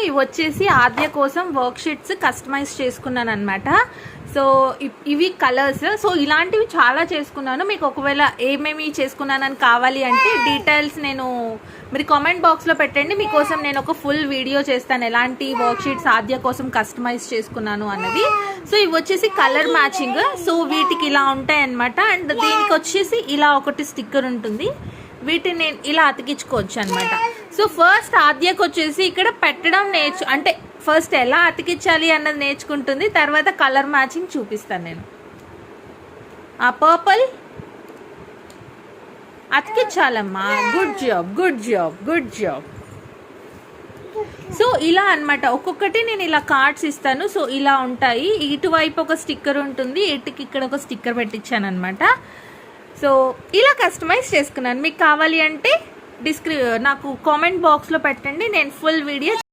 ఇవి వచ్చేసి ఆద్య కోసం వర్క్ షీట్స్ కస్టమైజ్ చేసుకున్నాను అనమాట. సో ఇవి కలర్స్. సో ఇలాంటివి చాలా చేసుకున్నాను. మీకు ఒకవేళ ఏమేమి చేసుకున్నానని కావాలి అంటే డీటెయిల్స్ నేను మీరు కామెంట్ బాక్స్లో పెట్టండి. మీకోసం నేను ఒక ఫుల్ వీడియో చేస్తాను ఎలాంటి వర్క్ షీట్స్ ఆద్య కోసం కస్టమైజ్ చేసుకున్నాను అన్నది. సో ఇవి వచ్చేసి కలర్ మ్యాచింగ్. సో వీటికి ఇలా ఉంటాయి అనమాట. అండ్ దీనికి వచ్చేసి ఇలా ఒకటి స్టిక్కర్ ఉంటుంది. వీటిని నేను ఇలా అతికించుకోవచ్చు అనమాట. సో ఫస్ట్ ఆద్యకు వచ్చేసి ఇక్కడ పెట్టడం అంటే ఫస్ట్ ఎలా అతికించాలి అన్నది నేర్చుకుంటుంది. తర్వాత కలర్ మ్యాచింగ్ చూపిస్తాను నేను. ఆ పర్పుల్ అతికించాలమ్మా. Good job, good job, good job. So ఇలా అనమాట. ఒక్కొక్కటి నేను ఇలా కార్డ్స్ ఇస్తాను. సో ఇలా ఉంటాయి. ఇటువైపు ఒక స్టిక్కర్ ఉంటుంది, ఇటుకి ఇక్కడ ఒక స్టిక్కర్ పెట్టించాను అనమాట. సో ఇలా కస్టమైజ్ చేసుకున్నాను. మీకు కావాలి అంటే నాకు కామెంట్ బాక్స్లో పెట్టండి. నేను ఫుల్ వీడియో